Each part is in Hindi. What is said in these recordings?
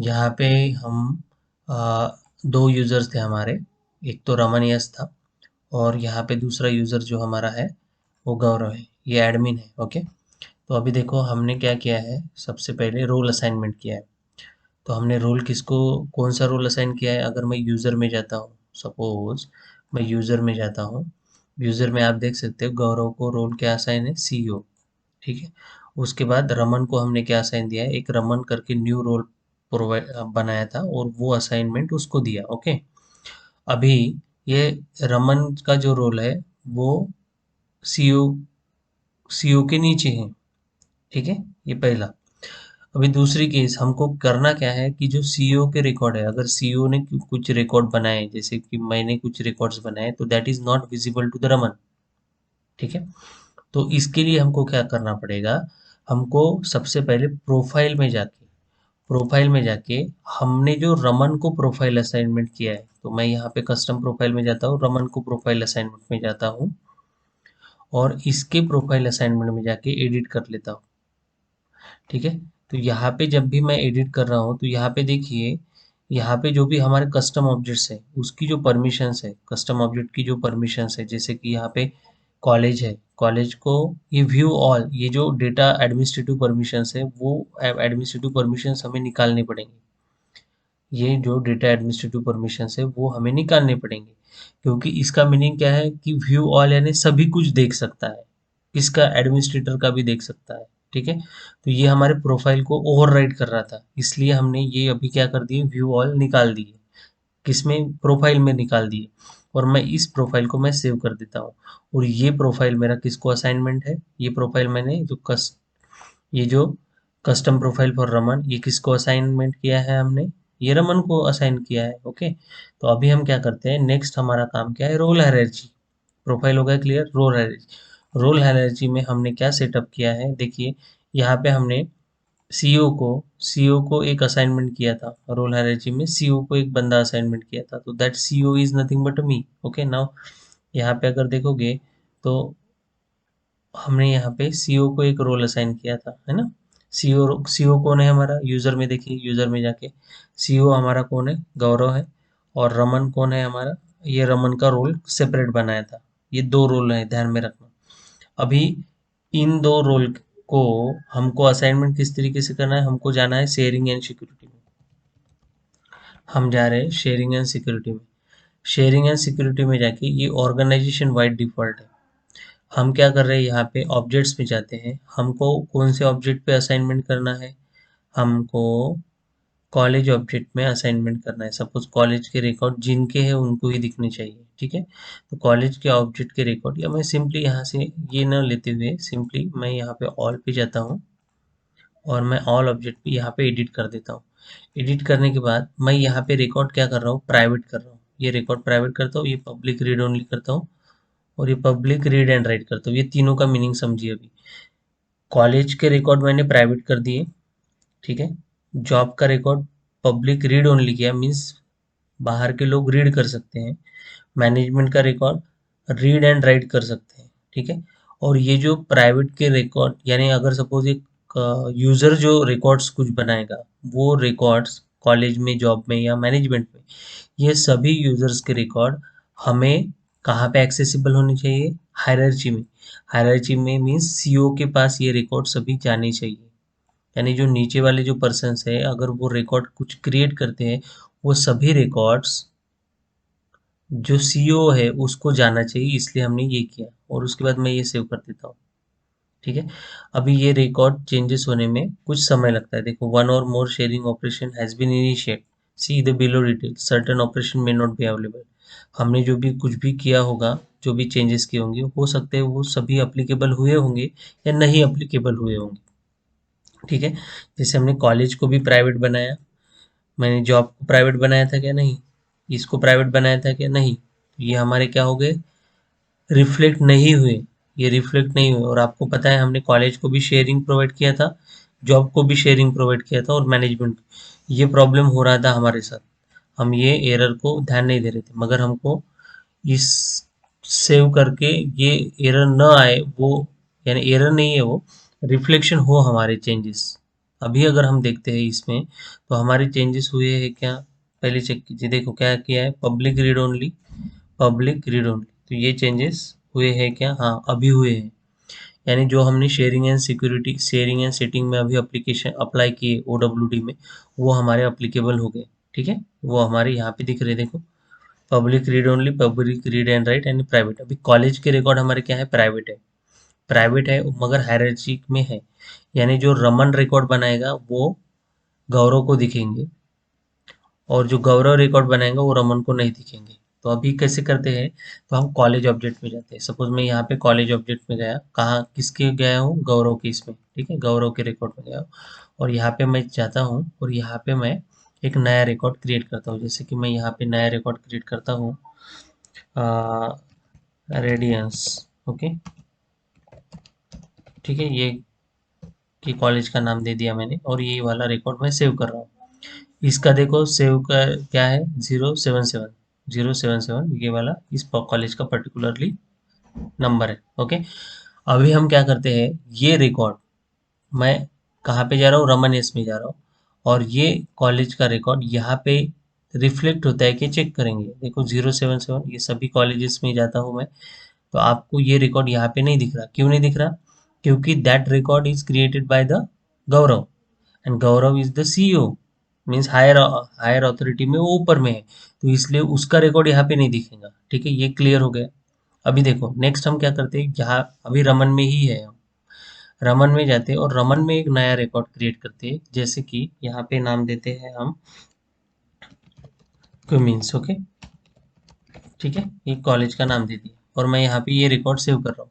यहाँ पे हम दो यूज़र्स थे हमारे, एक तो रमन यस था और यहाँ पे दूसरा यूज़र जो हमारा है वो गौरव है, ये एडमिन है। ओके, तो अभी देखो हमने क्या किया है, सबसे पहले रोल असाइनमेंट किया है। तो हमने रोल किसको, कौन सा रोल असाइन किया है, अगर मैं यूज़र में जाता हूँ, सपोज मैं यूज़र में जाता हूँ, यूज़र में आप देख सकते हो गौरव को रोल क्या असाइन है, सीईओ। ठीक है, उसके बाद रमन को हमने क्या असाइन दिया है, एक रमन करके न्यू रोल प्रोवाइड बनाया था और वो असाइनमेंट उसको दिया। ओके, अभी ये रमन का जो रोल है वो सीईओ सीईओ के नीचे है। ठीक है, ये पहला। अभी दूसरी केस हमको करना क्या है कि जो सीईओ के रिकॉर्ड है, अगर सीईओ ने कुछ रिकॉर्ड बनाए, जैसे कि मैंने कुछ रिकॉर्ड्स बनाए, तो that is not visible to the Raman. ठीक है, तो इसके लिए हमको क्या करना पड़ेगा, हमको सबसे पहले प्रोफाइल में जाके हमने जो रमन को प्रोफाइल असाइनमेंट किया है, तो मैं यहाँ पे कस्टम प्रोफाइल में जाता हूँ, रमन को प्रोफाइल असाइनमेंट में जाता हूँ और इसके प्रोफाइल असाइनमेंट में जाके एडिट कर लेता हूँ। ठीक है, तो यहाँ पे जब भी मैं एडिट कर रहा हूँ तो यहाँ पे देखिए, यहाँ पे जो भी हमारे कस्टम ऑब्जेक्ट्स है उसकी जो परमिशंस है, कस्टम ऑब्जेक्ट की जो परमिशंस है, जैसे कि यहाँ पे कॉलेज है, कॉलेज को ये व्यू ऑल, ये जो डेटा एडमिनिस्ट्रेटिव परमिशंस है वो एडमिनिस्ट्रेटिव परमिशंस हमें निकालने पड़ेंगे। ये जो डेटा एडमिनिस्ट्रेटिव परमिशंस है वो हमें निकालने पड़ेंगे, क्योंकि इसका मीनिंग क्या है कि व्यू ऑल यानी सभी कुछ देख सकता है, किसका, एडमिनिस्ट्रेटर का भी देख सकता है। ठीक है, तो ये हमारे प्रोफाइल को ओवरराइड कर रहा था, इसलिए हमने ये अभी क्या कर दिए, व्यू ऑल निकाल दिए, किसमें, प्रोफाइल में निकाल दिए। और मैं इस प्रोफाइल को मैं सेव कर देता हूँ। और ये प्रोफाइल मेरा किसको असाइनमेंट है, ये प्रोफाइल मैंने जो ये जो कस्टम प्रोफाइल फॉर रमन, ये किसको असाइनमेंट किया है हमने, ये रमन को असाइन किया है। ओके, तो अभी हम क्या करते हैं, नेक्स्ट हमारा काम क्या है, रोल हायरार्ची। प्रोफाइल हो गया clear, role hierarchy. Role hierarchy में हमने क्या सेटअप किया है, देखिए यहाँ पे हमने सीईओ को एक असाइनमेंट किया था, रोल हायरार्ची में सीईओ को एक बंदा असाइनमेंट किया था, तो that CEO is nothing but me. Okay, now यहाँ पे अगर देखोगे तो हमने यहाँ पे सीईओ को एक रोल असाइन किया था, है ना। सीईओ कौन है हमारा, यूजर में देखिए, यूजर में जाके सीईओ हमारा कौन है, गौरव है। और रमन कौन है हमारा, ये रमन का रोल सेपरेट बनाया था। ये दो रोल है, ध्यान में रखना। अभी इन दो रोल को हमको असाइनमेंट किस तरीके से करना है, हमको जाना है शेयरिंग एंड सिक्योरिटी में। हम जा रहे हैं शेयरिंग एंड सिक्योरिटी में। शेयरिंग एंड सिक्योरिटी में जाके ये ऑर्गेनाइजेशन वाइड डिफॉल्ट है। हम क्या कर रहे हैं, यहाँ पे ऑब्जेक्ट्स में जाते हैं, हमको कौन से ऑब्जेक्ट पे असाइनमेंट करना है, हमको कॉलेज ऑब्जेक्ट में असाइनमेंट करना है। सपोज कॉलेज के रिकॉर्ड जिनके हैं उनको ही दिखने चाहिए। ठीक है, तो कॉलेज के ऑब्जेक्ट के रिकॉर्ड, या मैं सिंपली यहाँ से ये ना लेते हुए सिंपली मैं यहाँ पे ऑल पे जाता हूँ और मैं ऑल ऑब्जेक्ट पे यहाँ पे एडिट कर देता हूँ। एडिट करने के बाद मैं यहाँ पे रिकॉर्ड क्या कर रहा हूँ, प्राइवेट कर रहा हूँ। ये रिकॉर्ड प्राइवेट करता हूँ, ये पब्लिक रीड ओनली करता हूँ और ये पब्लिक रीड एंड राइट करता हूँ। ये तीनों का मीनिंग समझिए अभी। कॉलेज के रिकॉर्ड मैंने प्राइवेट कर दिए। ठीक है, जॉब का रिकॉर्ड पब्लिक रीड ओनली किया, मीन्स बाहर के लोग रीड कर सकते हैं। मैनेजमेंट का रिकॉर्ड रीड एंड राइट कर सकते हैं। ठीक है, और ये जो प्राइवेट के रिकॉर्ड, यानी अगर सपोज एक यूजर जो रिकॉर्ड्स कुछ बनाएगा, वो रिकॉर्ड्स कॉलेज में, जॉब में या मैनेजमेंट में, ये सभी यूजर्स के रिकॉर्ड हमें कहाँ पे एक्सेसिबल होने चाहिए, हायरार्ची में। हायरार्ची में मीन्स सीईओ के पास ये रिकॉर्ड सभी जाने चाहिए। यानी जो नीचे वाले जो पर्सन्स है, अगर वो रिकॉर्ड कुछ क्रिएट करते हैं, वो सभी रिकॉर्ड्स जो सीईओ है उसको जाना चाहिए, इसलिए हमने ये किया। और उसके बाद मैं ये सेव कर देता हूँ। ठीक है, अभी ये रिकॉर्ड चेंजेस होने में कुछ समय लगता है। देखो, one or more sharing operation has been initiate, see the below detail, certain operation may not be available. हमने जो भी कुछ भी किया होगा, जो भी चेंजेस किए होंगे, हो सकते हैं वो सभी अप्लीकेबल हुए होंगे या नहीं अप्लीकेबल हुए होंगे। ठीक है, जैसे हमने कॉलेज को भी प्राइवेट बनाया, मैंने जॉब को प्राइवेट बनाया था क्या, नहीं, इसको प्राइवेट बनाया था क्या, नहीं, ये हमारे क्या हो गए, रिफ्लेक्ट नहीं हुए। ये रिफ्लेक्ट नहीं हुए। और आपको पता है हमने कॉलेज को भी शेयरिंग प्रोवाइड किया था, जॉब को भी शेयरिंग प्रोवाइड किया था और मैनेजमेंट। ये प्रॉब्लम हो रहा था हमारे साथ, हम ये एरर को ध्यान नहीं दे रहे थे, मगर हमको इस सेव करके ये एरर न आए, वो यानी एरर नहीं है, वो रिफ्लेक्शन हो हमारे चेंजेस, अभी अगर हम देखते हैं इसमें, तो हमारे चेंजेस हुए हैं क्या, पहले चेक कीजिए। देखो क्या किया है, public read only, public read only, तो ये चेंजेस हुए हैं क्या, हाँ अभी हुए हैं। यानी जो हमने sharing and security, sharing and setting में अभी एप्लीकेशन अप्लाई किए ओडब्ल्यूडी में, वो हमारे अप्लीकेबल हो गए। ठीक है, वो हमारे यहाँ पे दिख रहे हैं, देखो public read only, public read and right and private. अभी कॉलेज के रिकॉर्ड हमारे क्या है, प्राइवेट है, प्राइवेट है मगर हायरार्ची में है। यानी जो रमन रिकॉर्ड बनाएगा वो गौरव को दिखेंगे, और जो गौरव रिकॉर्ड बनाएगा वो रमन को नहीं दिखेंगे। तो अभी कैसे करते हैं, तो हम कॉलेज ऑब्जेक्ट में जाते हैं। सपोज मैं यहाँ पे कॉलेज ऑब्जेक्ट में गया, कहाँ किसके गया हूँ, गौरव के इसमें, ठीक है, गौरव के रिकॉर्ड में गया हूँ। और यहाँ पे मैं जाता हूँ और यहाँ पे मैं एक नया रिकॉर्ड क्रिएट करता हूँ। जैसे कि मैं यहाँ पे नया रिकॉर्ड क्रिएट करता हूँ, रेडियंस, ओके, ठीक है, ये कि कॉलेज का नाम दे दिया मैंने, और ये वाला रिकॉर्ड मैं सेव कर रहा हूँ। इसका देखो सेव का क्या है, 077, 077, ये वाला इस कॉलेज का पर्टिकुलरली नंबर है। ओके, अभी हम क्या करते हैं, ये रिकॉर्ड मैं कहाँ पे जा रहा हूँ, रमन एस में जा रहा हूँ, और ये कॉलेज का रिकॉर्ड यहाँ पे रिफ्लेक्ट होता है कि चेक करेंगे। देखो 077, ये सभी कॉलेजेस में जाता हूँ मैं, तो आपको ये रिकॉर्ड यहाँ पे नहीं दिख रहा। क्यों नहीं दिख रहा, क्योंकि that record is created by the Gaurav, and Gaurav is the CEO, means higher higher authority में वो ऊपर में है, तो इसलिए उसका रिकॉर्ड यहाँ पे नहीं दिखेगा। ठीक है, ये क्लियर हो गया। अभी देखो नेक्स्ट हम क्या करते हैं, यहाँ अभी रमन में ही है हम, रमन में जाते हैं और रमन में एक नया रिकॉर्ड क्रिएट करते हैं। जैसे कि यहाँ पे नाम देते हैं हम क्यूमीन्स, ओके, ठीक है, ये कॉलेज का नाम दे दिया, और मैं यहाँ पे ये रिकॉर्ड सेव कर रहा हूँ।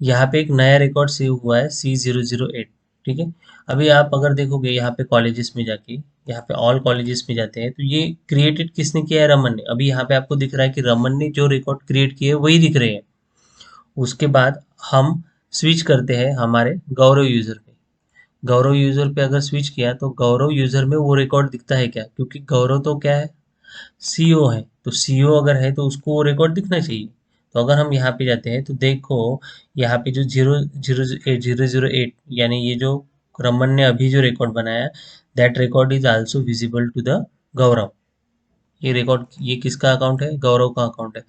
यहाँ पे एक नया रिकॉर्ड सेव हुआ है C008। ठीक है, अभी आप अगर देखोगे यहाँ पे कॉलेजेस में जाके, यहाँ पे ऑल कॉलेजेस में जाते हैं, तो ये क्रिएटेड किसने किया है, रमन ने। अभी यहाँ पे आपको दिख रहा है कि रमन ने जो रिकॉर्ड क्रिएट किए हैं वही दिख रहे हैं। उसके बाद हम स्विच करते हैं हमारे गौरव यूजर पे। गौरव यूजर पे अगर स्विच किया तो गौरव यूजर में वो रिकॉर्ड दिखता है क्या, क्योंकि गौरव तो क्या है, सीईओ है, तो सीईओ अगर है तो उसको वो रिकॉर्ड दिखना चाहिए। तो अगर हम यहाँ पे जाते हैं तो देखो यहाँ पे जो 000 008, यानी ये जो रमन ने अभी जो रिकॉर्ड बनाया, that record is also visible to the Gaurav. ये रिकॉर्ड, ये किसका अकाउंट है, गौरव का अकाउंट है।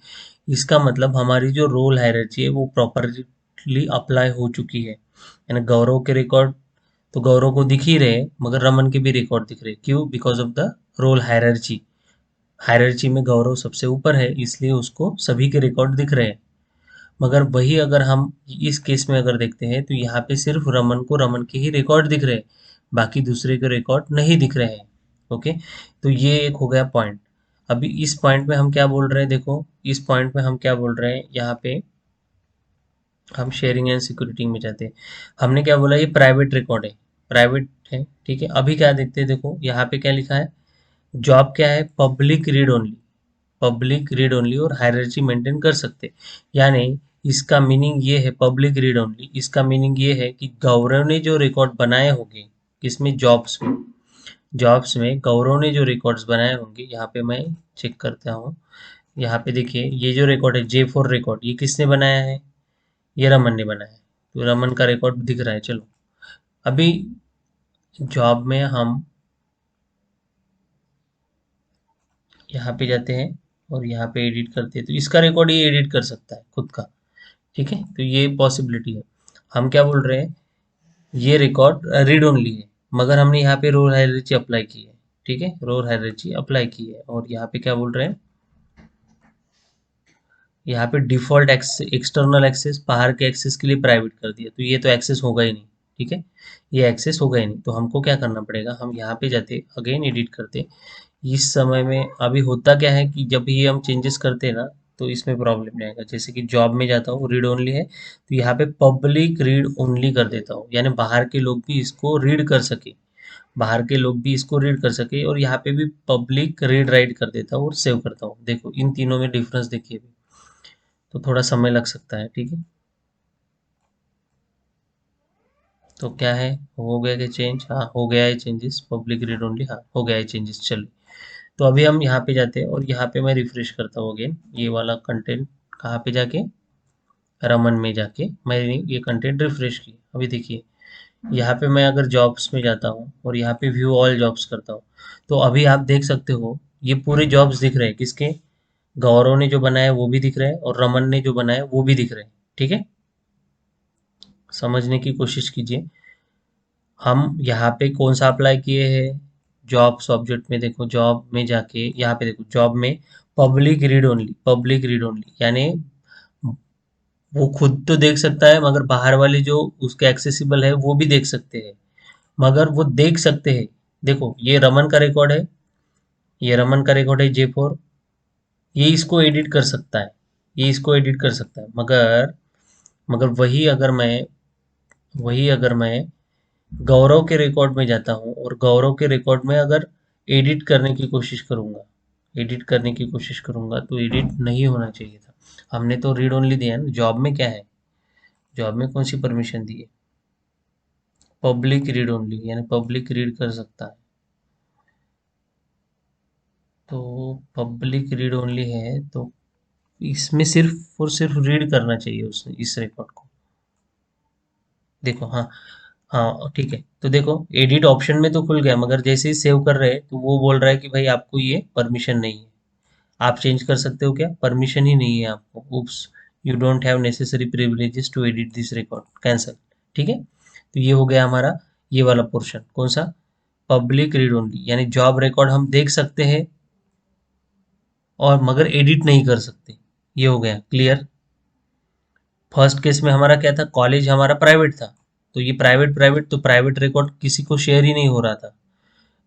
इसका मतलब हमारी जो रोल हायरार्ची है वो प्रॉपरली अप्लाई हो चुकी है। यानी गौरव के रिकॉर्ड तो गौरव को दिख ही रहे, मगर रमन के भी रिकॉर्ड दिख रहे। क्यों, because of the role hierarchy. Hierarchy में गौरव सबसे ऊपर है, इसलिए उसको सभी के रिकॉर्ड दिख रहे हैं। मगर वही अगर हम इस केस में अगर देखते हैं, तो यहाँ पे सिर्फ रमन को रमन के ही रिकॉर्ड दिख रहे हैं, बाकी दूसरे के रिकॉर्ड नहीं दिख रहे हैं। ओके, तो ये एक हो गया पॉइंट। अभी इस पॉइंट में हम क्या बोल रहे हैं, देखो इस पॉइंट में हम क्या बोल रहे हैं, यहाँ पे हम शेयरिंग एंड सिक्योरिटी में जाते हैं। हमने क्या बोला, ये प्राइवेट रिकॉर्ड है, प्राइवेट है, ठीक है। अभी क्या देखते हैं, देखो यहाँ पे क्या लिखा है, जॉब क्या है, public read only, public read only, और हायरार्ची मेंटेन कर सकते। यानी इसका मीनिंग ये है, पब्लिक रीड ओनली, इसका मीनिंग ये है कि गौरव ने जो रिकॉर्ड बनाए होंगे, किसमें, जॉब्स में, जॉब्स में गौरव ने जो रिकॉर्ड्स बनाए होंगे, यहाँ पे मैं चेक करता हूँ। यहाँ पे देखिए ये जो रिकॉर्ड है J4 रिकॉर्ड, ये किसने बनाया है, ये रमन ने बनाया है। तो रमन का रिकॉर्ड दिख रहा है। चलो अभी जॉब में हम यहाँ पे जाते हैं और यहाँ पे एडिट करते हैं, तो इसका रिकॉर्ड ये एडिट कर सकता है खुद का। ठीक है, तो ये पॉसिबिलिटी है। हम क्या बोल रहे हैं, ये रिकॉर्ड रीड ओनली है, मगर हमने यहाँ पे रोल हायरार्ची अप्लाई की है। ठीक है, रोल हायरार्ची अप्लाई की है, और यहाँ पे क्या बोल रहे हैं, यहाँ पे डिफॉल्ट एक्सटर्नल एक्सेस बाहर के एक्सेस के लिए प्राइवेट कर दिया, तो ये तो एक्सेस होगा ही नहीं। ठीक है, ये एक्सेस होगा ही नहीं, तो हमको क्या करना पड़ेगा, हम यहाँ पे जाते अगेन एडिट करते। इस समय में अभी होता क्या है कि जब ये हम चेंजेस करते हैं ना, तो इसमें प्रॉब्लम नहीं आएगा। जैसे कि जॉब में जाता हूँ, रीड ओनली है, तो यहाँ पे पब्लिक रीड ओनली कर देता हूँ, यानी बाहर के लोग भी इसको रीड कर सके, बाहर के लोग भी इसको रीड कर सके। और यहाँ पे भी पब्लिक रीड राइट कर देता हूँ और सेव करता हूँ। देखो इन तीनों में डिफरेंस देखिए अभी, तो थोड़ा समय लग सकता है। ठीक है, तो क्या है, हो गया क्या चेंज, हाँ हो गया है चेंजेस, पब्लिक रीड ओनली, हाँ हो गया है चेंजेस। चलिए, तो अभी हम यहाँ पे जाते हैं और यहाँ पे मैं रिफ्रेश करता हूँ अगेन, ये वाला कंटेंट कहाँ पे जाके, रमन में जाके मैंने ये कंटेंट रिफ्रेश किया। अभी देखिए यहाँ पे मैं अगर जॉब्स में जाता हूँ और यहाँ पे व्यू ऑल जॉब्स करता हूँ, तो अभी आप देख सकते हो ये पूरे जॉब्स दिख रहे हैं किसके, गौरव ने जो बनाया है वो भी दिख रहा है और रमन ने जो बनाया है वो भी दिख रहे हैं। ठीक है, समझने की कोशिश कीजिए। हम यहाँ पे कौन सा अप्लाई किए हैं, जॉब्स ऑब्जेक्ट में देखो, जॉब में जाके यहाँ पे देखो, जॉब में public read only, public read only यानी वो खुद तो देख सकता है मगर बाहर वाले जो उसके एक्सेसिबल है वो भी देख सकते हैं, मगर वो देख सकते हैं। देखो ये रमन का रिकॉर्ड है, ये रमन का रिकॉर्ड है J4, ये इसको एडिट कर सकता है, ये इसको एडिट कर सकता है, मगर मगर वही अगर मैं गौरव के रिकॉर्ड में जाता हूँ और गौरव के रिकॉर्ड में अगर एडिट करने की कोशिश करूंगा, एडिट करने की कोशिश करूंगा तो एडिट नहीं होना चाहिए था। हमने तो रीड ओनली दिया है ना, जॉब में क्या है, जॉब में कौन सी परमिशन दी है, पब्लिक रीड ओनली यानी पब्लिक रीड कर सकता है। तो पब्लिक रीड ओनली है तो इसमें सिर्फ और सिर्फ रीड करना चाहिए उसने इस रिकॉर्ड को। देखो, हाँ, हाँ ठीक है, तो देखो एडिट ऑप्शन में तो खुल गया, मगर जैसे ही सेव कर रहे हैं तो वो बोल रहा है कि भाई आपको ये परमिशन नहीं है। आप चेंज कर सकते हो क्या, परमिशन ही नहीं है आपको, oops, you don't have necessary privileges to edit this record, cancel. ठीक है, तो ये हो गया हमारा ये वाला पोर्शन, कौन सा, पब्लिक रीड ओनली यानी जॉब रिकॉर्ड हम देख सकते हैं और मगर एडिट नहीं कर सकते। ये हो गया क्लियर। फर्स्ट केस में हमारा क्या था, कॉलेज हमारा प्राइवेट था, तो ये प्राइवेट प्राइवेट तो प्राइवेट रिकॉर्ड किसी को शेयर ही नहीं हो रहा था।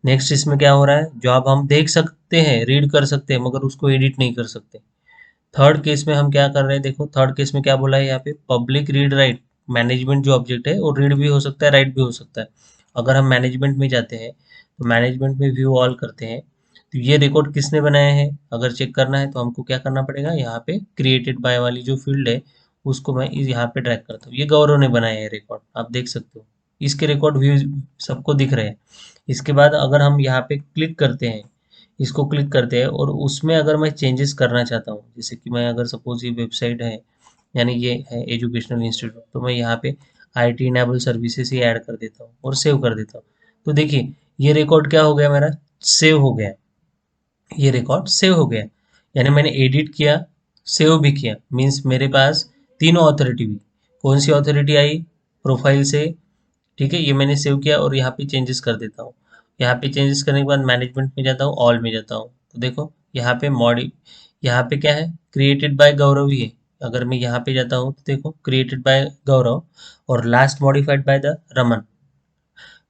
नेक्स्ट इसमें क्या हो रहा है, जॉब हम देख सकते हैं, रीड कर सकते हैं, मगर उसको एडिट नहीं कर सकते। थर्ड केस में हम क्या कर रहे हैं, देखो थर्ड केस में क्या बोला है यहाँ पे, पब्लिक रीड राइट, मैनेजमेंट जो ऑब्जेक्ट है वो रीड भी हो सकता है राइट भी हो सकता है। अगर हम मैनेजमेंट में जाते हैं तो मैनेजमेंट में व्यू ऑल करते हैं, तो ये रिकॉर्ड किसने बनाया है अगर चेक करना है तो हमको क्या करना पड़ेगा, यहाँ पे क्रिएटेड बाय वाली जो फील्ड है उसको मैं यहाँ पे ड्रैग करता हूँ, ये गौरव ने बनाया है रिकॉर्ड, आप देख सकते हो, इसके रिकॉर्ड व्यू सबको दिख रहे हैं। इसके बाद अगर हम यहाँ पे क्लिक करते हैं, इसको क्लिक करते हैं और उसमें अगर मैं चेंजेस करना चाहता हूँ, जैसे कि मैं अगर सपोज ये वेबसाइट है यानी ये है एजुकेशनल इंस्टीट्यूट, तो मैं यहाँ पे IT enable services he add कर देता हूँ और सेव कर देता हूँ। तो देखिए ये रिकॉर्ड क्या हो गया मेरा, सेव हो गया, ये रिकॉर्ड सेव हो गया, यानी मैंने एडिट किया, सेव भी किया, मीन्स मेरे पास तीनों ऑथोरिटी हुई। कौन सी ऑथोरिटी आई, प्रोफाइल से, ठीक है, ये मैंने सेव किया और यहाँ पे चेंजेस कर देता हूँ। यहाँ पे चेंजेस करने के बाद मैनेजमेंट में जाता हूँ, ऑल में जाता हूँ, तो देखो यहाँ पे मॉडी, यहाँ पे क्या है, क्रिएटेड बाय गौरव ही है। अगर मैं यहाँ पे जाता हूँ तो देखो क्रिएटेड बाय गौरव और last modified by the Raman.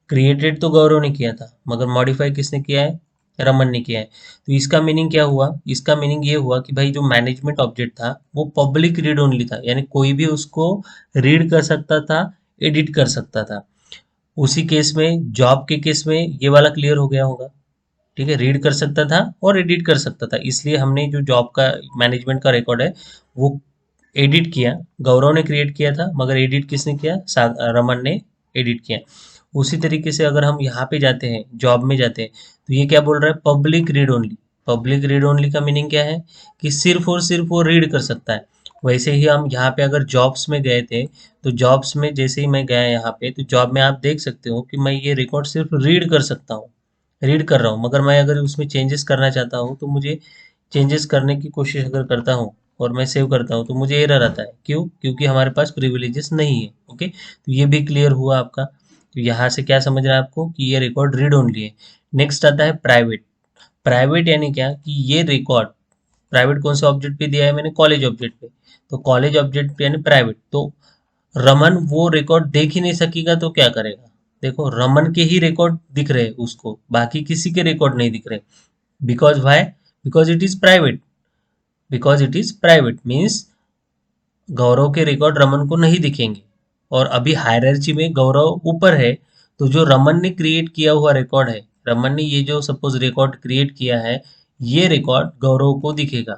Created तो गौरव ने किया था मगर मॉडिफाई किसने किया है, रमन ने किया है। तो इसका मीनिंग क्या हुआ, इसका मीनिंग ये हुआ कि भाई जो मैनेजमेंट ऑब्जेक्ट था वो पब्लिक रीड ओनली था, यानी कोई भी उसको रीड कर सकता था, एडिट कर सकता था। उसी केस में जॉब के केस में ये वाला क्लियर हो गया होगा। ठीक है, रीड कर सकता था और एडिट कर सकता था, इसलिए हमने जो जॉब का मैनेजमेंट का रिकॉर्ड है वो एडिट किया, गौरव ने क्रिएट किया था मगर एडिट किसने किया, रमन ने एडिट किया। उसी तरीके से अगर हम यहाँ पे जाते हैं, जॉब में जाते हैं, तो ये क्या बोल रहा है, public read only. Public read only का मीनिंग क्या है कि सिर्फ और सिर्फ वो रीड कर सकता है। वैसे ही हम यहाँ पे अगर जॉब्स में गए थे, तो जॉब्स में जैसे ही मैं गया यहाँ पे, तो जॉब में आप देख सकते हो कि मैं ये रिकॉर्ड सिर्फ रीड कर सकता हूँ, रीड कर रहा हूँ, मगर मैं अगर उसमें चेंजेस करना चाहता हूँ तो मुझे चेंजेस करने की कोशिश अगर करता हूँ और मैं सेव करता हूँ तो मुझे एरर आता है, क्यों, क्योंकि हमारे पास प्रिविलेजेस नहीं है। ओके, तो ये भी क्लियर हुआ आपका। तो यहाँ से क्या समझ रहा है आपको कि ये रिकॉर्ड रीड ओनली है। नेक्स्ट आता है प्राइवेट। प्राइवेट यानी क्या कि ये रिकॉर्ड, प्राइवेट कौन सा ऑब्जेक्ट पे दिया है मैंने, कॉलेज ऑब्जेक्ट पे, तो कॉलेज ऑब्जेक्ट यानी प्राइवेट, तो रमन वो रिकॉर्ड देख ही नहीं सकेगा तो क्या करेगा, देखो रमन के ही रिकॉर्ड दिख रहे हैं उसको, बाकी किसी के रिकॉर्ड नहीं दिख रहे। Because why, because it is private, because it is private means Gaurav के रिकॉर्ड रमन को नहीं दिखेंगे। और अभी हायरार्ची में गौरव ऊपर है, तो जो रमन ने क्रिएट किया हुआ रिकॉर्ड है, रमन ने ये जो सपोज रिकॉर्ड क्रिएट किया है, ये रिकॉर्ड गौरव को दिखेगा।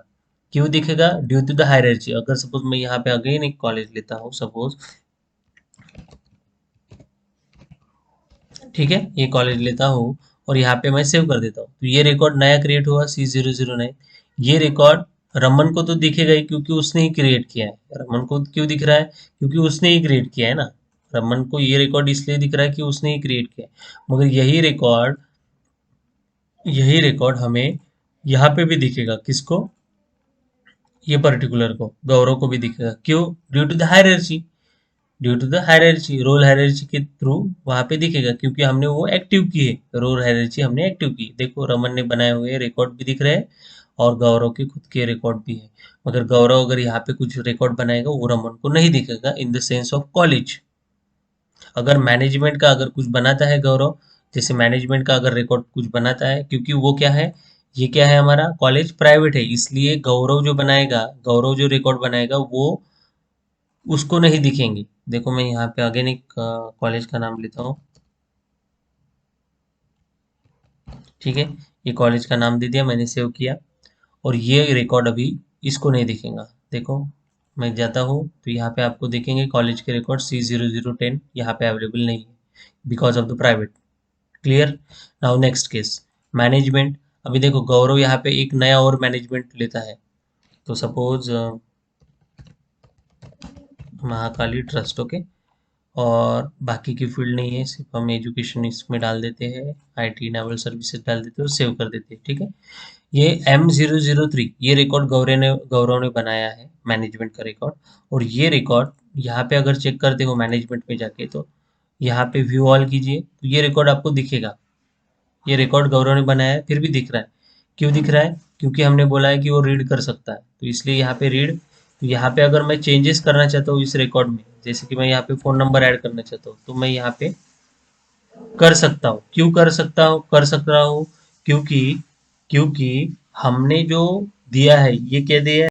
क्यों दिखेगा, ड्यू टू द हायरार्ची। अगर सपोज मैं यहाँ पे अगेन एक कॉलेज लेता हूँ सपोज, ठीक है, ये कॉलेज लेता हूँ और यहाँ पे मैं सेव कर देता हूँ, तो ये रिकॉर्ड नया क्रिएट हुआ C009। ये रिकॉर्ड रमन को तो दिखेगा ही क्योंकि उसने ही क्रिएट किया है, रमन को क्यों दिख रहा है, क्योंकि उसने ही क्रिएट किया है ना, रमन को ये रिकॉर्ड इसलिए दिख रहा है कि उसने ही क्रिएट किया है। मगर यही रिकॉर्ड हमें यहाँ पे भी दिखेगा। किसको? ये पर्टिकुलर को, गौरव को भी दिखेगा। क्यों? Due to the hierarchy. Due to the hierarchy, role hierarchy के थ्रू वहां पे दिखेगा, क्योंकि हमने वो एक्टिव की है। रोल हायरार्ची हमने एक्टिव की। देखो रमन ने बनाए हुए रिकॉर्ड भी दिख रहे हैं और गौरव के खुद के रिकॉर्ड भी है। मगर गौरव अगर यहाँ पे कुछ रिकॉर्ड बनाएगा वो रमन को नहीं दिखेगा in the sense of college. अगर मैनेजमेंट का अगर कुछ बनाता है गौरव, जैसे मैनेजमेंट का अगर रिकॉर्ड कुछ बनाता है, क्योंकि वो क्या है, ये क्या है, हमारा कॉलेज प्राइवेट है, इसलिए गौरव जो रिकॉर्ड बनाएगा वो उसको नहीं दिखेंगे। देखो मैं यहाँ पे अगेन एक कॉलेज का नाम लेता हूँ। ठीक है, ये कॉलेज का नाम दे दिया मैंने, सेव किया। और ये रिकॉर्ड अभी इसको नहीं दिखेगा। देखो मैं जाता हूँ तो यहाँ पे आपको देखेंगे कॉलेज के रिकॉर्ड C0010 यहाँ पे अवेलेबल नहीं है, because of the private. Clear? Now next case, management. अभी देखो गौरव यहाँ पे एक नया और मैनेजमेंट लेता है, तो सपोज महाकाली ट्रस्ट। ओके, और बाकी की फील्ड नहीं है, सिर्फ हम एजुकेशन इसमें डाल देते हैं, IT नेवल सर्विसेज डाल देते हैं और सेव कर देते हैं। ठीक है, ये M003 ये रिकॉर्ड गौरव ने बनाया है, मैनेजमेंट का रिकॉर्ड। और ये रिकॉर्ड यहाँ पे अगर चेक करते हो मैनेजमेंट में जाके, तो यहाँ पे व्यू ऑल कीजिए तो ये रिकॉर्ड आपको दिखेगा। ये रिकॉर्ड गौरव ने बनाया है, फिर भी दिख रहा है। क्यों दिख रहा है? क्योंकि हमने बोला है कि वो रीड कर सकता है, तो इसलिए यहाँ पे रीड। तो यहाँ पे अगर मैं चेंजेस करना चाहता हूँ इस रिकॉर्ड में, जैसे कि मैं यहाँ पे फोन नंबर ऐड करना चाहता हूँ, तो मैं यहाँ पे कर सकता हूँ। क्यों कर सकता हूँ? क्योंकि क्योंकि हमने जो दिया है, ये क्या दिया है?